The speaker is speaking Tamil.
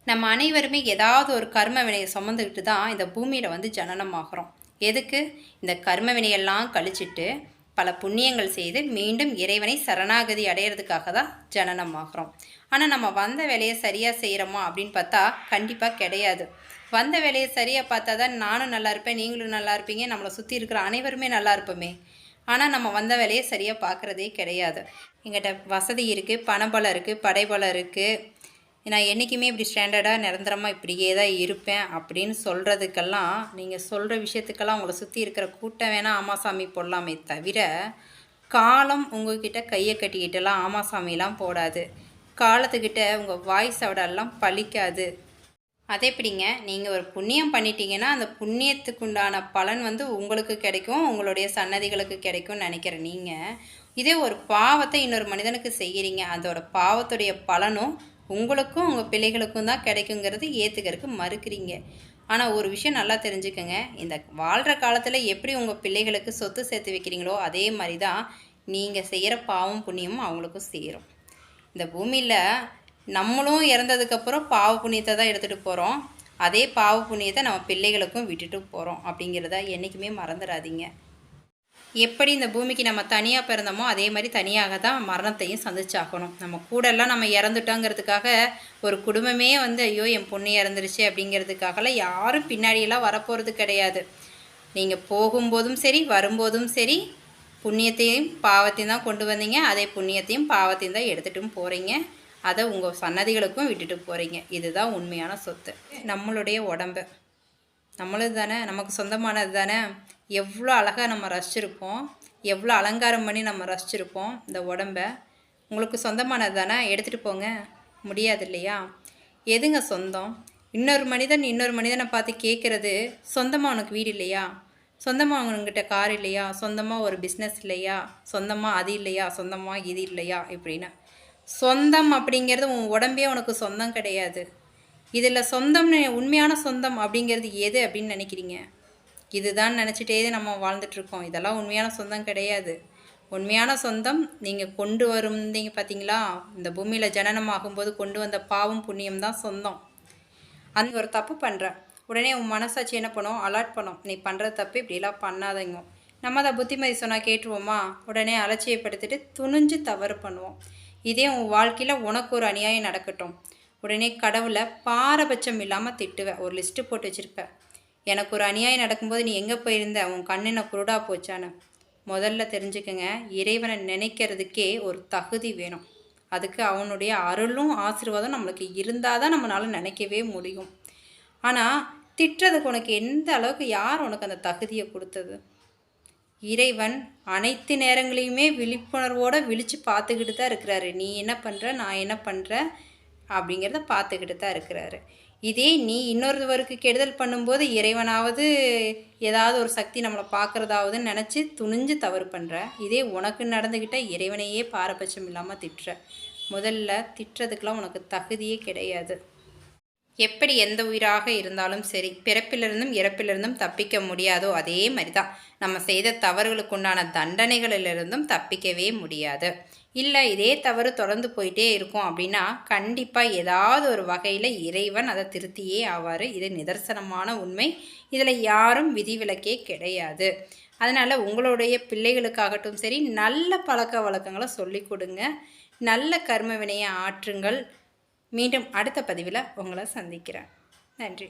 நம்ம அனைவருமே ஏதாவது ஒரு கர்ம வினையை சுமந்துக்கிட்டு தான் இந்த பூமியில் வந்து ஜனனம் ஆகிறோம். எதுக்கு? இந்த கர்ம வினையெல்லாம் கழிச்சிட்டு பல புண்ணியங்கள் செய்து மீண்டும் இறைவனை சரணாகதி அடையிறதுக்காக தான் ஜனனம் ஆகிறோம். ஆனால் நம்ம வந்த வேலையை சரியாக செய்கிறோமா அப்படின்னு பார்த்தா கண்டிப்பாக கிடையாது. வந்த வேலையை சரியாக பார்த்தா தான் நானும் நல்லா இருப்பேன், நீங்களும் நல்லா இருப்பீங்க, நம்மளை சுற்றி இருக்கிற அனைவருமே நல்லா இருப்போமே. ஆனால் நம்ம வந்த வேலையை சரியாக பார்க்குறதே கிடையாது. எங்கிட்ட வசதி இருக்குது, பணபலம் இருக்குது, படைபலம் இருக்குது, நான் என்றைக்குமே இப்படி ஸ்டாண்டர்டாக நிரந்தரமாக இப்படியே தான் இருப்பேன் அப்படின்னு சொல்கிறதுக்கெல்லாம், நீங்கள் சொல்கிற விஷயத்துக்கெல்லாம் உங்களை சுற்றி இருக்கிற கூட்டம் வேணால் ஆமாசாமி போடலாமே தவிர, காலம் உங்கள்கிட்ட கையை கட்டிக்கிட்டெல்லாம் ஆமாசாமிலாம் போடாது. காலத்துக்கிட்ட உங்கள் வாய்ஸோடெல்லாம் பழிக்காது. அதே எப்படிங்க, நீங்கள் ஒரு புண்ணியம் பண்ணிட்டீங்கன்னா அந்த புண்ணியத்துக்குண்டான பலன் வந்து உங்களுக்கு கிடைக்கும், உங்களுடைய சன்னதிகளுக்கு கிடைக்கும்னு நினைக்கிற நீங்கள், இதே ஒரு பாவத்தை இன்னொரு மனிதனுக்கு செய்கிறீங்க, அதோட பாவத்துடைய பலனும் உங்களுக்கும் உங்கள் பிள்ளைகளுக்கும் தான் கிடைக்குங்கிறது ஏற்றுக்கிறதுக்கு மறுக்கிறீங்க. ஆனால் ஒரு விஷயம் நல்லா தெரிஞ்சுக்கோங்க, இந்த வாழ்கிற காலத்தில் எப்படி உங்கள் பிள்ளைகளுக்கு சொத்து சேர்த்து வைக்கிறீங்களோ அதே மாதிரி தான் நீங்கள் செய்கிற பாவம் புண்ணியமும் அவங்களுக்கும் சேரும். இந்த பூமியில் நம்மளும் இறந்ததுக்கப்புறம் பாவ புண்ணியத்தை தான் எடுத்துகிட்டு போகிறோம், அதே பாவ புண்ணியத்தை நம்ம பிள்ளைகளுக்கும் விட்டுட்டு போகிறோம் அப்படிங்கிறத என்றைக்குமே மறந்துடாதீங்க. எப்படி இந்த பூமிக்கு நம்ம தனியாக பிறந்தோமோ அதே மாதிரி தனியாக தான் மரணத்தையும் சந்திச்சாகணும். நம்ம கூடெல்லாம் நம்ம இறந்துட்டோங்கிறதுக்காக ஒரு குடும்பமே வந்து ஐயோ என் பொண்ணு இறந்துருச்சு அப்படிங்கிறதுக்காகலாம் யாரும் பின்னாடியெல்லாம் வரப்போகிறது கிடையாது. நீங்கள் போகும்போதும் சரி வரும்போதும் சரி புண்ணியத்தையும் பாவத்தையும் தான் கொண்டு வந்தீங்க, அதே புண்ணியத்தையும் பாவத்தையும் தான் எடுத்துகிட்டும் போகிறீங்க, அதை உங்கள் சன்னதிகளுக்கும் விட்டுட்டு போகிறீங்க. இதுதான் உண்மையான சொத்து. நம்மளுடைய உடம்பு நம்மளது தானே, நமக்கு சொந்தமானது தானே. எவ்வளோ அழகாக நம்ம ரசிச்சிருப்போம், எவ்வளோ அலங்காரம் பண்ணி நம்ம ரசிச்சிருப்போம் இந்த உடம்ப. உங்களுக்கு சொந்தமானது தானே, எடுத்துகிட்டு போங்க. முடியாது இல்லையா? எதுங்க சொந்தம்? இன்னொரு மனிதனை பார்த்து கேட்குறது, சொந்தமாக உனக்கு வீடு இல்லையா, சொந்தமாக அவங்கக்கிட்ட கார் இல்லையா, சொந்தமாக ஒரு பிஸ்னஸ் இல்லையா, சொந்தமாக அது இல்லையா, சொந்தமாக இது இல்லையா இப்படின்னு. சொந்தம் அப்படிங்கிறது உன் உடம்பே உனக்கு சொந்தம் கிடையாது. இதில் சொந்தம்னு உண்மையான சொந்தம் அப்படிங்கிறது எது அப்படின்னு நினைக்கிறீங்க? இதுதான் நினச்சிட்டே நம்ம வாழ்ந்துட்டுருக்கோம். இதெல்லாம் உண்மையான சொந்தம் கிடையாது. உண்மையான சொந்தம் நீங்கள் கொண்டு வருந்தீங்க பார்த்தீங்களா, இந்த பூமியில் ஜனனம் ஆகும்போது கொண்டு வந்த பாவம் புண்ணியம் தான் சொந்தம். அந்த ஒரு தப்பு பண்ணுற உடனே உன் மனசாட்சி என்ன பண்ணும், அலர்ட் பண்ணும், நீ பண்ணுற தப்பு இப்படிலாம் பண்ணாதீங்க. நம்ம அதை புத்திமதி சொன்னால் கேட்டுருவோமா? உடனே அலட்சியப்படுத்திட்டு துணிஞ்சு தவறு பண்ணுவோம். இதே உன் வாழ்க்கையில் உனக்கு ஒரு அநியாயம் நடக்கட்டும், உடனே கடவுளை பாரபட்சம் இல்லாமல் திட்டுவேன், ஒரு லிஸ்ட்டு போட்டு வச்சுருப்பேன். எனக்கு ஒரு அநியாயம் நடக்கும்போது நீ எங்கே போயிருந்த, உன் கண்ணின குருடா போச்சான்னு. முதல்ல தெரிஞ்சுக்கங்க, இறைவனை நினைக்கிறதுக்கே ஒரு தகுதி வேணும். அதுக்கு அவனுடைய அருளும் ஆசீர்வாதம் நம்மளுக்கு இருந்தால் தான் நம்மளால் நினைக்கவே முடியும். ஆனால் திட்டுறதுக்கு உனக்கு எந்த அளவுக்கு யார் உனக்கு அந்த தகுதியை கொடுத்தது? இறைவன் அனைத்து நேரங்களையுமே விழிப்புணர்வோடு விழித்து பார்த்துக்கிட்டு தான் இருக்கிறாரு. நீ என்ன பண்ணுற, நான் என்ன பண்ணுறேன் அப்படிங்கிறத பார்த்துக்கிட்டு தான் இருக்கிறாரு. இதே நீ இன்னொருவருக்கு கெடுதல் பண்ணும்போது இறைவனாவது ஏதாவது ஒரு சக்தி நம்மளை பார்க்குறதாவதுன்னு நினச்சி துணிஞ்சு தவறு பண்ணுற. இதே உனக்கு நடந்துக்கிட்ட இறைவனையே பாரபட்சம் இல்லாமல் திட்டுற. முதல்ல திட்டுறதுக்கெலாம் உனக்கு தகுதியே கிடையாது. எப்படி எந்த உயிராக இருந்தாலும் சரி, பிறப்பிலிருந்தும் இறப்பிலிருந்தும் தப்பிக்க முடியாதோ அதே மாதிரி தான் நம்ம செய்த தவறுகளுக்கு உண்டான தண்டனைகளிலிருந்தும் தப்பிக்கவே முடியாது. இல்லை இதே தவறு தொடர்ந்து போயிட்டே இருக்கும் அப்படின்னா கண்டிப்பாக ஏதாவது ஒரு வகையில் இறைவன் அதை திருத்தியே ஆவார். இது நிதர்சனமான உண்மை. இதில் யாரும் விதிவிலக்கே கிடையாது. அதனால் உங்களுடைய பிள்ளைகளுக்காகட்டும் சரி, நல்ல பழக்க வழக்கங்களை சொல்லிக் கொடுங்க, நல்ல கர்ம வினையை ஆற்றுங்கள். மீண்டும் அடுத்த பதிவில் உங்களை சந்திக்கிறேன். நன்றி.